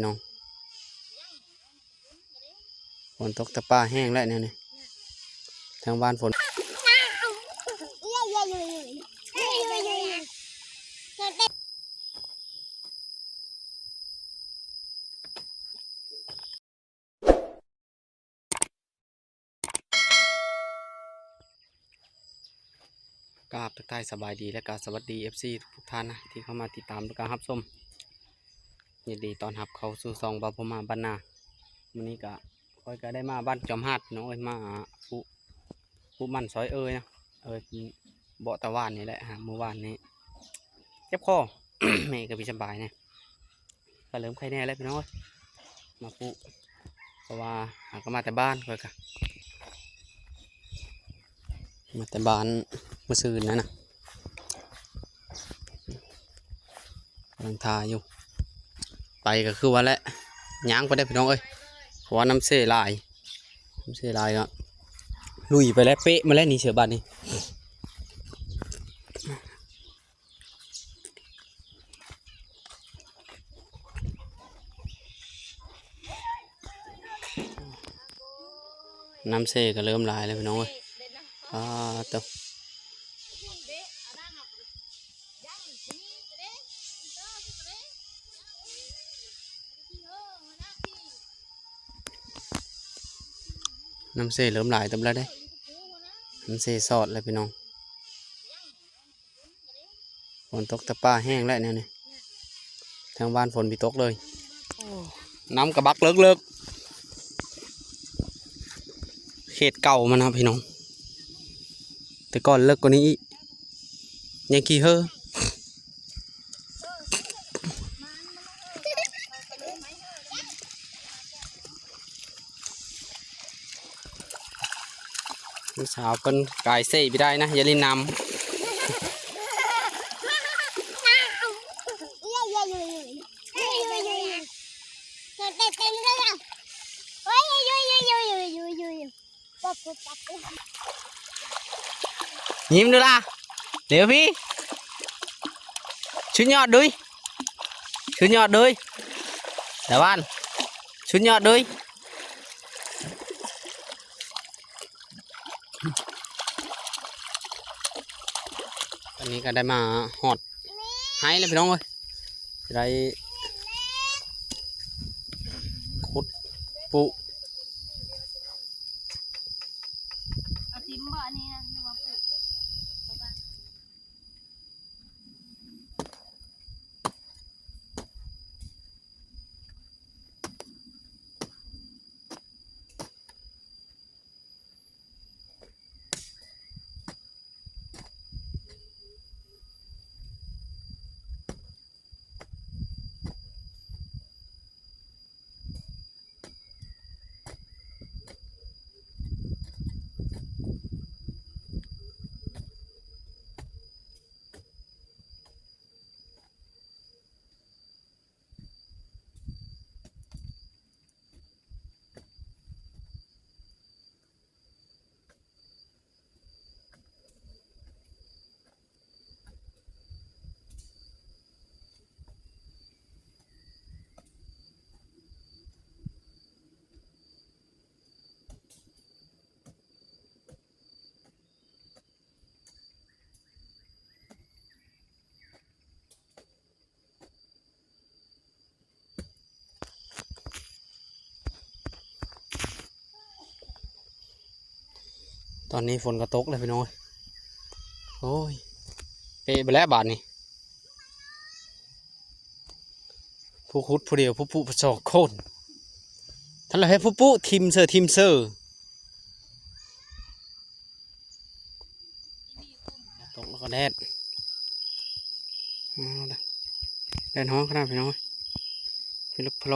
น้องฝนตกตะป้าแห้งแล้วเนี่ยนี่ทางบ้านฝนกราบทักทายสบายดีและก็สวัสดี FC ทุกท่านนะที่เข้ามาติดตามและการรับชมยินดีตอนรับเข้าสู่ซองบาพมาบ้านนาวันนี้ก็ค่อยก็ได้มาบ้านจอมฮัดน้องเอ้ยมาปุ๊มันซอยนะเบาะตะวันนี่แหละฮะเมื่อวานนี้เจ็บคอ แม่ก็พี่สบายเนี่ยก็เริ่มไข้แน่แล้วพี่น้องเอ้ยมาปุ๊เพราะว่าหาก็มาแต่บ้านค่อยก็มาแต่บ้านเมื่อคืนนะกำลังทาอยู่ไปก็คือว่าแหละย่างไปได้พี่น้องเอ้ยเพราะว่าน้ำเสลายก็ลุยไปแล้วเป๊ะมาแล้วนี่เสือบ้านนี่น้ำเสก็เริ่มลายแล้วพี่น้องเอ้ยเต้าน้ำเสเริ่มลายเต็มแล้วได้น้ำเสสอดเลยพี่น้องฝนตกตะป้าแห้งแล้วเนี่ยนี่ทางบ้านฝนพี่ตกเลยน้ำกระบักเลิกเขตเก่ามันนะพี่น้องแต่ก่อนเลิกกว่านี้ยังขี้เฮ้อสาวเป็นกายเซ่ไปได้นะอย่าลินน้ำยิ้มดูล่ะเดี๋ยวพี่ชุดยอดด้วยเดี๋ยวบ้านชุดยอดด้วยอันนี้ก็ได้มาหอดให้เลยพี่น้องเลยได้ขุดปุตอนนี้ฝนก็ตกเลยพี่น้องโอ้ยเปะไปแล้วบาทนี่ผู้คุดผู้เดียวผู้ปุ๊ผู้สอกโคนท่านเราให้ผู้ปุ๊ทีมเซอร์ตกแล้วก็แดดฮ้อนขนาดพี่น้องพี่ลูกพล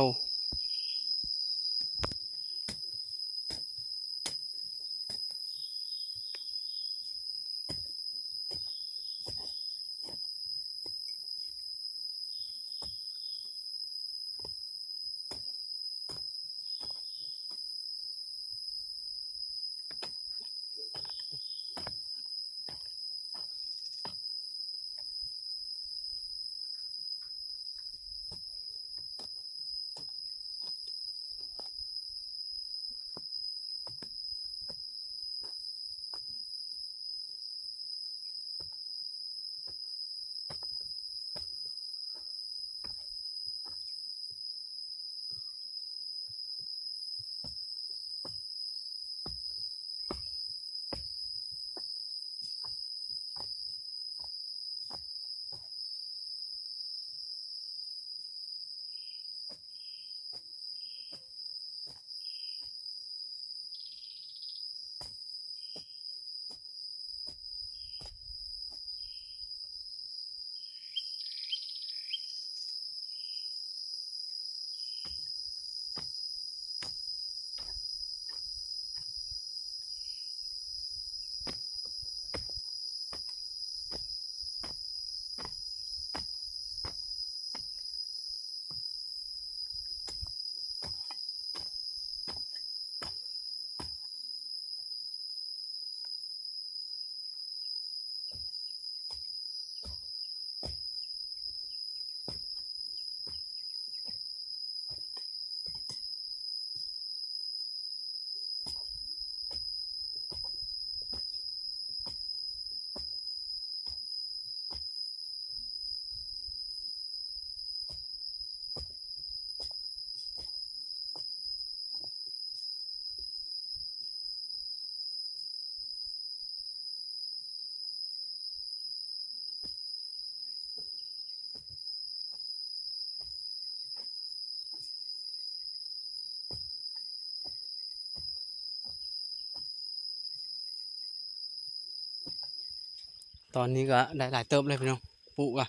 ตอนนี้ก็ได้หลายเติบเลยพี่น้องปลูกอ่ะ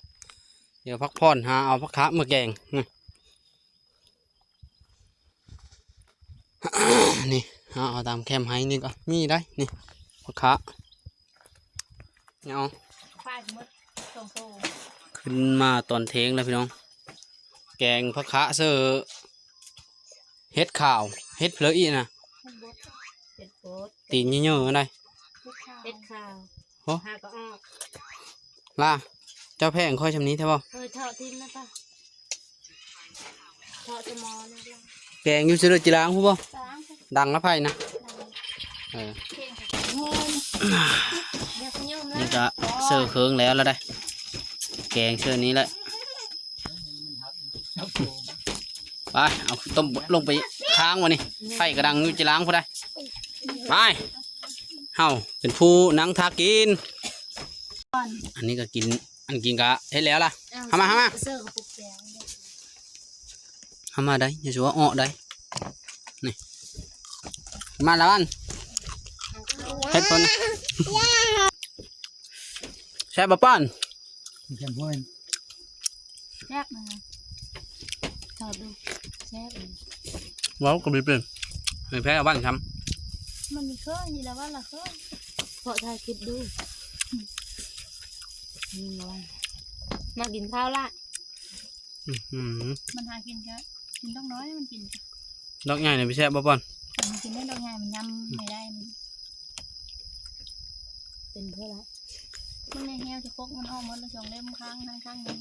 เดี๋ยวพักผ่อนหาเอาพักคะมาแกงนี่หาเอาตามแคมไฮนี่ก็มีได้นี่พักคะเอา ป้ายมดส่งโซ่ ขึ้นมาตอนเทงแล้วพี่น้องแกงพักคะเสือเฮ็ดข่าวเฮ็ดเพลออีนะ เห็ดโบด ตีนเยอะๆอะไร เห็ดข้าว โอ้ หาก็ออก ล่ะเจ้าแพงค่อยชำนี้ใช่ป่ะ เออทอดทิ้งนะป่ะทอดจะมอนะล่ะ แกงอยู่เสือจีรางพูดป่ะ สามสิบ ดังละไพ่นะเออ เข่งกับโฮมเดี๋ยวขยุ่มนะ นี่ก็เสือเคืองแล้วได้แกงเสือนี้แหละไปเอาต้มลงไปค้างวะนี่ไฟกระดังอยู่จีรางพูดได้ไปเฮาเป็นผู้นั่งทากินอันนี้ก็กินอันกินกะเฮ็ดแล้วล่ะ ทำมา เสื้อกับปุกแดง ทำมาได้อย่าชัวอ้อได้นี่มาแล้วอันเฮ็ดผลแซ่บบ่ป้อน แซ่บนะทอดดูแซ่บเลย ว้าวก็มีเป็นไม่แพ้เอาบ้านท มันมีเครื่องอยู่แล้วว่าละเครื่องพอถ่ายคลิปดูนี่ไงมากินข้าวละ ำ มันหากินก็กินต้องน้อยมันกิน ดอกใหญ่เนี่ยพี่แซ่บบ่ป้อน มันกินได้ดอกใหญ่มันยำไม่ได้มันเป็นเพื่ออะไรมันในแหวจะพกมันออกหมดแล้วสองเล่มข้างนึง